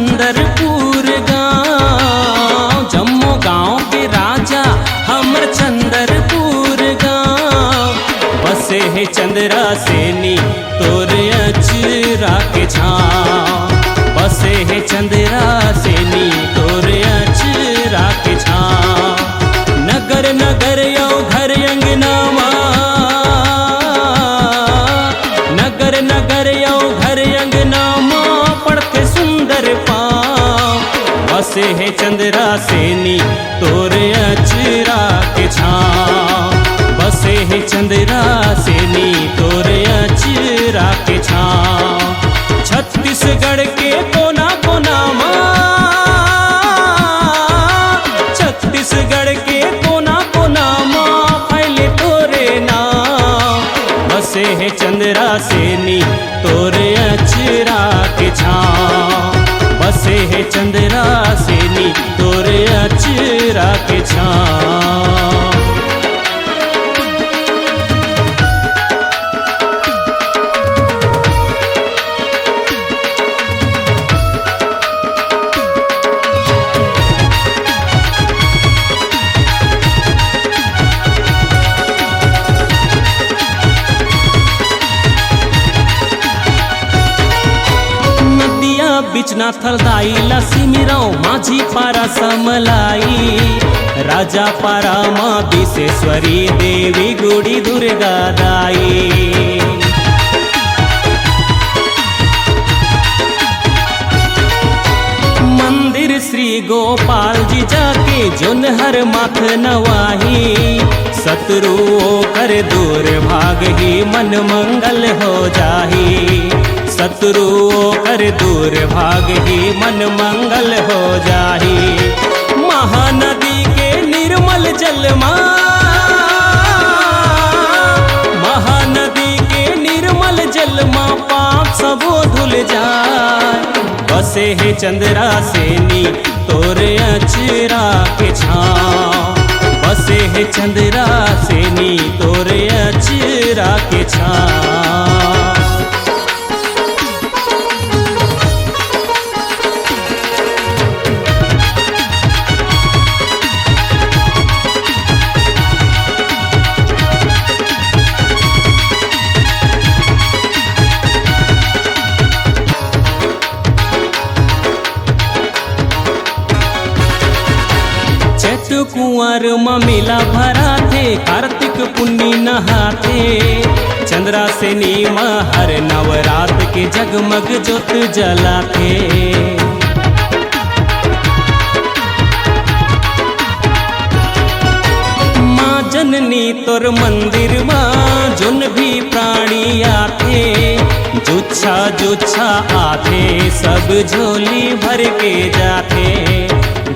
चंदरपुर गाँव, जम्मू गाँव के राजा हमर चंदरपुर गाँव। बसे है चंद्रा सेनी तोर अचरा के छाँव, बसे है चंद्रा सेनी तोर अचरा के छाँव। नगर नगर यो घर अंगनामा, नगर नगर यो घर अंगनामा पढ़ते सुंदर पाँव। बसे है चंद्रा सेनी तोर अचरा के छाँव, बसे है चंद्रा सेनी तोर अचरा के छाँव। छत्तीसगढ़ के कोना कोना माँ, छत्तीसगढ़ के कोना कोना माँ फैले तोरे नाम। बसे है चंद्रा सेनी तोर अचरा के छाँव, बसे है चंद्रा सेनी तोर अचरा के छाँव। बिचना थलदाई लसीमिराव माझी पारा समलाई, राजा पारा माँ विशेश्वरी देवी गुड़ी दुर्गा दाई। मंदिर श्री गोपाल जी जाके जोन हर माथ नवाही, शत्रुओं कर दूर भाग ही मन मंगल हो जाही। शत्रुओं कर दूर भाग ही मन मंगल हो जाही। महानदी के निर्मल जल माँ, महानदी के निर्मल जल माँ पाप सबो धुल जाए। बसे है चंद्रा सेनी तोर अचरा के छाँव, बसे है चंद्रा सेनी तोर अचरा के छाँव। कुंवर में मेला भरा थे, कार्तिक पुन्नी नहाते। चंद्रा सेनी में हर नवरात के जगमग ज्योत जलाते। माँ जननी तोर मंदिर में जोन भी प्राणी आते, जुच्छा जुच्छा आते सब झोली भर के जाते।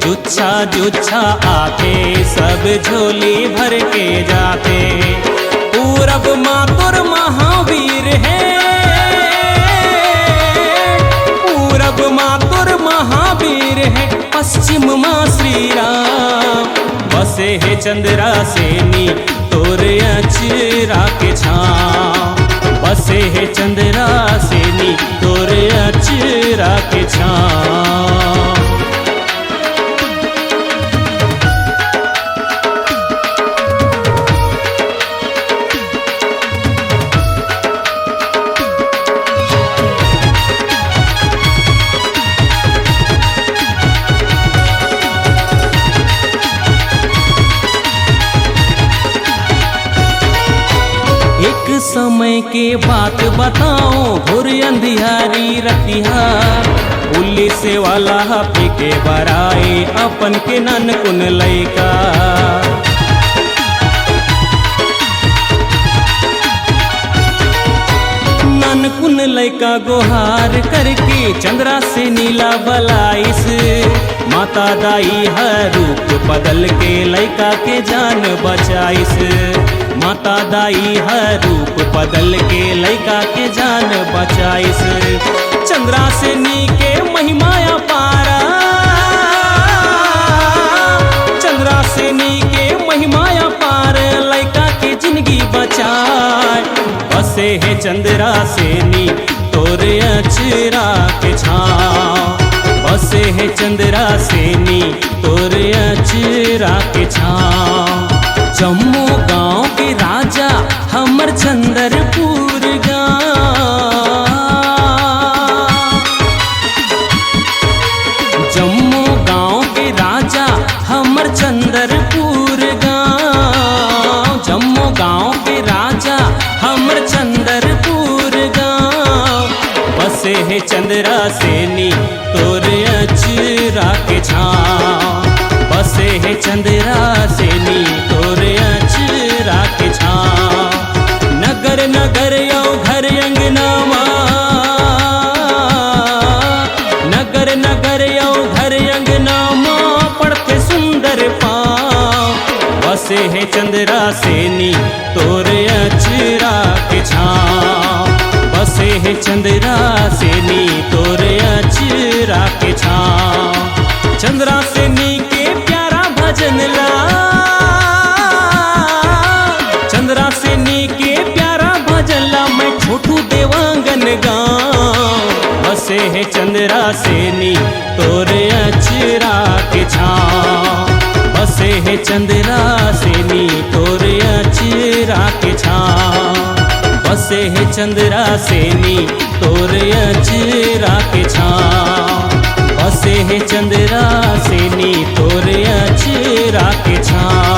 जुच्छा जुच्छा आते सब झोली भर के जाते। पूरब माँ तोर महावीर है, पूरब माँ तोर महावीर है, पश्चिम माँ श्री राम। बसे है चंद्रा सेनी तोर अचरा के छाँव, बसे है चंद्रा सेनी तोर अचरा के छाँव। समय के बात बताओ घोर अंधियारी रतिहा, पुलिस वाला फेंके बराए अपन के ननकुन लैका। ननकुन लैका गोहार करके चंद्रा से नीला बलाइस। माता दाई हर रूप बदल के लैका के जान बचाइस। माता दाई हर रूप बदल के लैका के जान बचाइस। चंद्रा सेनी के महिमाया पारा, चंद्रा सेनी के महिमाया पार लैका के जिंदगी बचाए। बसे है चंद्रा सेनी तोर अचरा के छाँव, बसे है चंद्रा सेनी तोर अचरा के छाँव। जम्मू गांव के राजा हमर चंद्रपुर गाँव। जम्मू गांव के राजा हमर चंद्रपुर गाँव। जम्मू गांव के राजा हमर चंद्रपुर गाँव। बसे है चंद्रा सेनी तोर अचरा के छाँव। बसे है चंद्रा सेनी तोर अचरा के छाँव। नगर नगर यो घर अंगनामा, नगर नगर यो घर अंगनामा पढ़ते सुंदर पाँव। बसे है चंद्रा सेनी तोर अचरा के छाँव। बसे है चंद्रा सेनी तोर अचरा के छाँव। चंद्रा सेनी के प्यारा भजन ला, चंद्रा सेनी के प्यारा भजन ला मैं छोटू देवांगन गाँव। बसे है चंद्रा सेनी तोर अचरा के छाँव। बसे है चंद्रा सेनी तोर अचरा के छाँव। बसे है चंद्रा सेनी तोर अचरा के छाँव। बसे है चंद्रा सेनी तोर अचरा के छाँव।